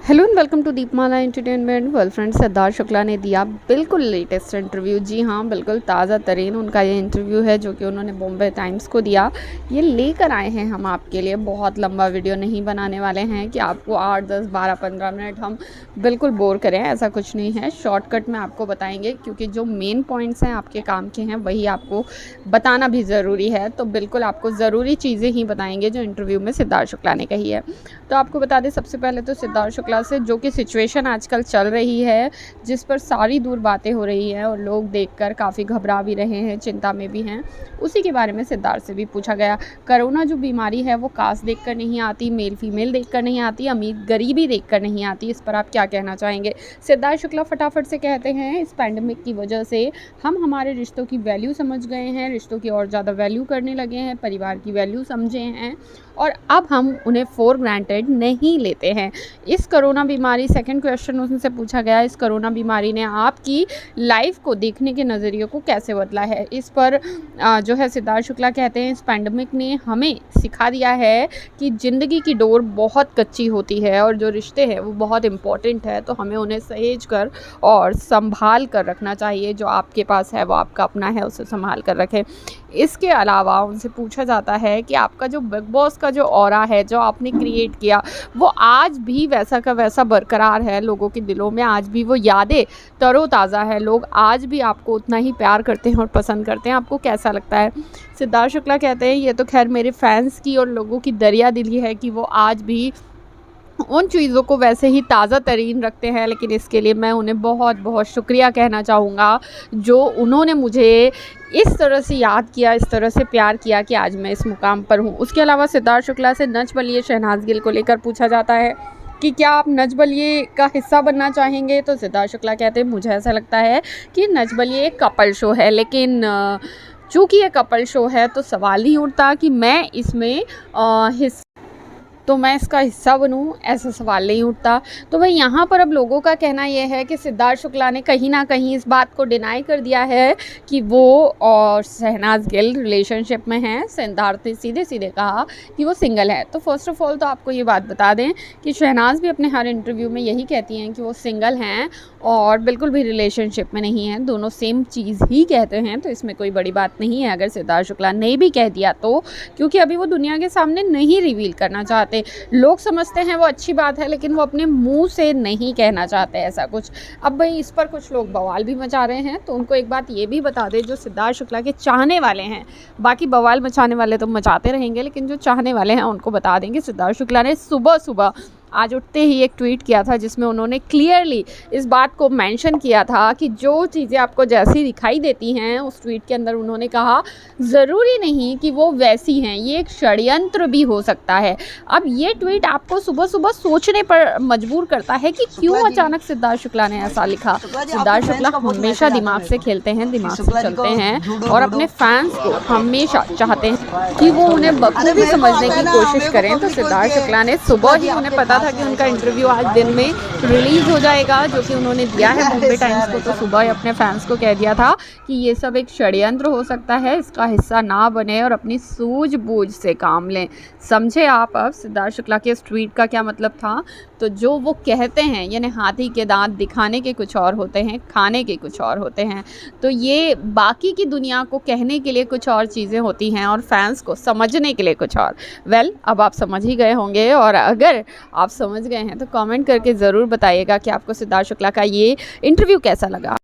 Hello and welcome to Deepmala entertainment. Well friends, Siddharth Shukla ने दिया बिल्कुल लेटेस्ट इंटरव्यू। जी हाँ, बिल्कुल ताज़ा तरीन उनका ये इंटरव्यू है जो कि उन्होंने बॉम्बे टाइम्स को दिया। ये लेकर आए हैं हम आपके लिए। बहुत लंबा वीडियो नहीं बनाने वाले हैं कि आपको 8, 10, 12, 15 मिनट हम बिल्कुल बोर करें, ऐसा कुछ नहीं है। शॉर्टकट में आपको बताएंगे क्योंकि जो मेन पॉइंट्स हैं आपके काम के हैं वही आपको बताना भी ज़रूरी है। तो बिल्कुल आपको ज़रूरी चीज़ें ही बताएंगे जो इंटरव्यू में सिद्धार्थ शुक्ला ने कही है। तो आपको बता दें, सबसे पहले तो सिद्धार्थ शुक्ला से जो कि सिचुएशन आजकल चल रही है, जिस पर सारी दूर बातें हो रही हैं और लोग देखकर काफ़ी घबरा भी रहे हैं, चिंता में भी हैं, उसी के बारे में सिद्धार्थ से भी पूछा गया। कोरोना जो बीमारी है वो कास्ट देखकर नहीं आती, मेल फीमेल देखकर नहीं आती, अमीर गरीबी देखकर नहीं आती। इस पर आप क्या कहना चाहेंगे? सिद्धार्थ शुक्ला फटाफट से कहते हैं, इस पैंडमिक की वजह से हम हमारे रिश्तों की वैल्यू समझ गए हैं, रिश्तों की और ज़्यादा वैल्यू करने लगे हैं, परिवार की वैल्यू समझे हैं और अब हम उन्हें फॉर ग्रांटेड नहीं लेते हैं। इस कोरोना बीमारी, सेकंड क्वेश्चन उनसे पूछा गया, इस कोरोना बीमारी ने आपकी लाइफ को देखने के नज़रिए को कैसे बदला है? इस पर जो है सिद्धार्थ शुक्ला कहते हैं, इस पैंडमिक ने हमें सिखा दिया है कि ज़िंदगी की डोर बहुत कच्ची होती है और जो रिश्ते हैं वो बहुत इम्पॉर्टेंट है, तो हमें उन्हें सहेज कर और संभाल कर रखना चाहिए। जो आपके पास है वो आपका अपना है, उसे संभाल कर रखें। इसके अलावा उनसे पूछा जाता है कि आपका जो बिग बॉस का जो ऑरा है, जो आपने क्रिएट किया, वो आज भी वैसा का वैसा बरकरार है लोगों के दिलों में, आज भी वो यादें तरोताज़ा है, लोग आज भी आपको उतना ही प्यार करते हैं और पसंद करते हैं। आपको कैसा लगता है? सिद्धार्थ शुक्ला कहते हैं, ये तो खैर मेरे फैंस की और लोगों की दरिया दिली है कि वो आज भी उन चीज़ों को वैसे ही ताज़ा तरीन रखते हैं, लेकिन इसके लिए मैं उन्हें बहुत बहुत शुक्रिया कहना चाहूँगा जो उन्होंने मुझे इस तरह से याद किया, इस तरह से प्यार किया कि आज मैं इस मुकाम पर हूँ। उसके अलावा सिद्धार्थ शुक्ला से नच बलिए शहनाज गिल को लेकर पूछा जाता है कि क्या आप नच बलिए का हिस्सा बनना चाहेंगे? तो सिद्धार्थ शुक्ला कहते हैं, मुझे ऐसा लगता है कि नच बलिए एक कपल शो है, लेकिन चूँकि ये कपल शो है तो सवाल नहीं उठता कि मैं इसमें मैं इसका हिस्सा बनूं, ऐसा सवाल नहीं उठता। तो भाई यहाँ पर अब लोगों का कहना यह है कि सिद्धार्थ शुक्ला ने कहीं ना कहीं इस बात को डिनाई कर दिया है कि वो और शहनाज गिल रिलेशनशिप में हैं। सिद्धार्थ ने सीधे सीधे कहा कि वो सिंगल है। तो फर्स्ट ऑफ ऑल तो आपको ये बात बता दें कि शहनाज भी अपने हर इंटरव्यू में यही कहती हैं कि वो सिंगल हैं और बिल्कुल भी रिलेशनशिप में नहीं हैं। दोनों सेम चीज़ ही कहते हैं, तो इसमें कोई बड़ी बात नहीं है अगर सिद्धार्थ शुक्ला ने भी कह दिया तो, क्योंकि अभी वो दुनिया के सामने नहीं रिवील करना चाहते। लोग समझते हैं वो अच्छी बात है, लेकिन वो अपने मुंह से नहीं कहना चाहते ऐसा कुछ। अब भाई इस पर कुछ लोग बवाल भी मचा रहे हैं, तो उनको एक बात ये भी बता दें, जो सिद्धार्थ शुक्ला के चाहने वाले हैं, बाकी बवाल मचाने वाले तो मचाते रहेंगे, लेकिन जो चाहने वाले हैं उनको बता देंगे, सिद्धार्थ शुक्ला ने सुबह सुबह आज उठते ही एक ट्वीट किया था जिसमें उन्होंने क्लियरली इस बात को मेंशन किया था कि जो चीज़ें आपको जैसी दिखाई देती हैं, उस ट्वीट के अंदर उन्होंने कहा ज़रूरी नहीं कि वो वैसी हैं, ये एक षड्यंत्र भी हो सकता है। अब ये ट्वीट आपको सुबह सुबह सोचने पर मजबूर करता है कि क्यों अचानक सिद्धार्थ शुक्ला ने ऐसा लिखा। सिद्धार्थ शुक्ला हमेशा दिमाग से खेलते हैं, दिमाग से चलते हैं और अपने फैंस को हमेशा चाहते हैं कि वो उन्हें बखूबी समझने की कोशिश करें। तो सिद्धार्थ शुक्ला ने सुबह ही उन्हें पता था कि उनका इंटरव्यू आज दिन में रिलीज़ हो जाएगा, जो कि उन्होंने दिया है बॉम्बे टाइम्स को, तो सुबह ही अपने फैंस को कह दिया था कि ये सब एक षड्यंत्र हो सकता है, इसका हिस्सा ना बने और अपनी सूझबूझ से काम लें। समझे आप अब सिद्धार्थ शुक्ला के इस ट्वीट का क्या मतलब था? तो जो वो कहते हैं, यानी हाथी के दांत दिखाने के कुछ और होते हैं, खाने के कुछ और होते हैं, तो ये बाकी की दुनिया को कहने के लिए कुछ और चीज़ें होती हैं और फैंस को समझने के लिए कुछ और। अब आप समझ ही गए होंगे, और अगर आप समझ गए हैं तो कमेंट करके ज़रूर बताइएगा कि आपको सिद्धार्थ शुक्ला का ये इंटरव्यू कैसा लगा।